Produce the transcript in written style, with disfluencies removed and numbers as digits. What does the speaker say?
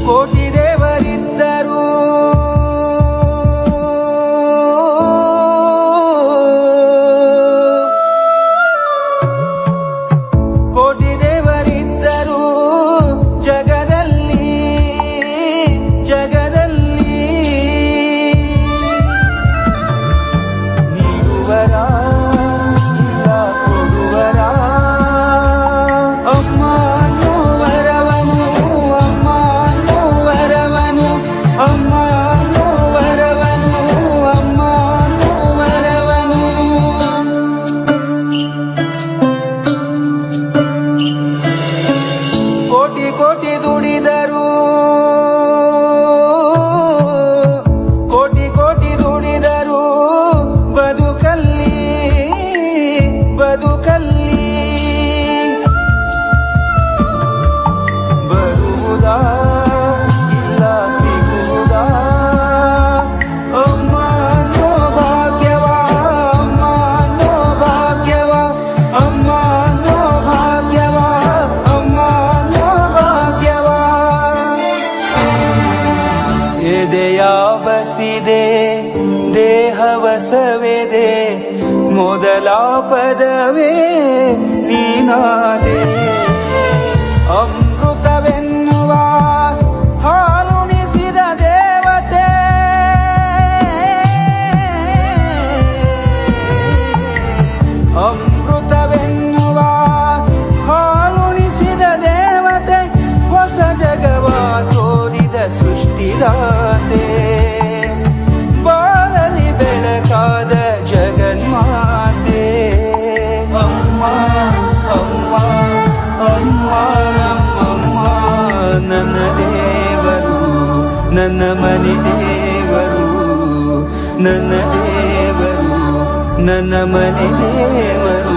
ಕೋಟಿ ದೇವರಿದ್ದರು ಕೋಟಿ ದೇವರಿದ್ದರು ಜಗದಲ್ಲಿ ನೀಡುವರ ಇಲ್ಲ ಕೊಡುವರ ಅಮ್ಮ ನೋವರವನು ಅಮ್ಮ ನೋವರವನು ಅಮ್ಮ ನೋವರವನು ಅಮ್ಮ ನೋವರವನು ಕೋಟಿ ಕೋಟಿ ದುಡಿದರು ಕೋಟಿ ಕೋಟಿ ದುಡಿದರು ಬದುಕಲ್ಲಿ ಬರುವುದಾ ಇಲ್ಲ ಸಿಗುವುದಾ ಅಮ್ಮ ನೋ ಭಾಗ್ಯವ ಅಮ್ಮ ನೋ ಭಾಗ್ಯವ ಅಮ್ಮ ನೋ ಭಾಗ್ಯವ ಅಮ್ಮ ನೋ ಭಾಗ್ಯವ ಎದೆಯ ಬಸಿದೆ ದೇಹವಸವೆದೆ ಮೊದಲ ಪದವೇ ನೀನಾದೆ ಅಮೃತವೆನ್ನುವ ಹಾಲುಣಿಸಿದ ದೇವತೆ ಅಮೃತವೆನ್ನುವ ಹಾಲುಣಿಸಿದ ದೇವತೆ ಹೊಸ ಜಗವ ತೋರಿದ ಸೃಷ್ಟಿದಾತೆ ಬಾಳಲಿ ಬೆಳಕಾದ ಜಗನ್ಮಾತೆ ಅಮ್ಮ ಅಮ್ಮ ಅಮ್ಮ ನಮ್ಮಮ್ಮ ನನ್ನ ದೇವರು ನನ್ನ ಮನೆ ದೇವರು ನನ್ನ ದೇವರು ನನ್ನ ಮನೆ ದೇವರು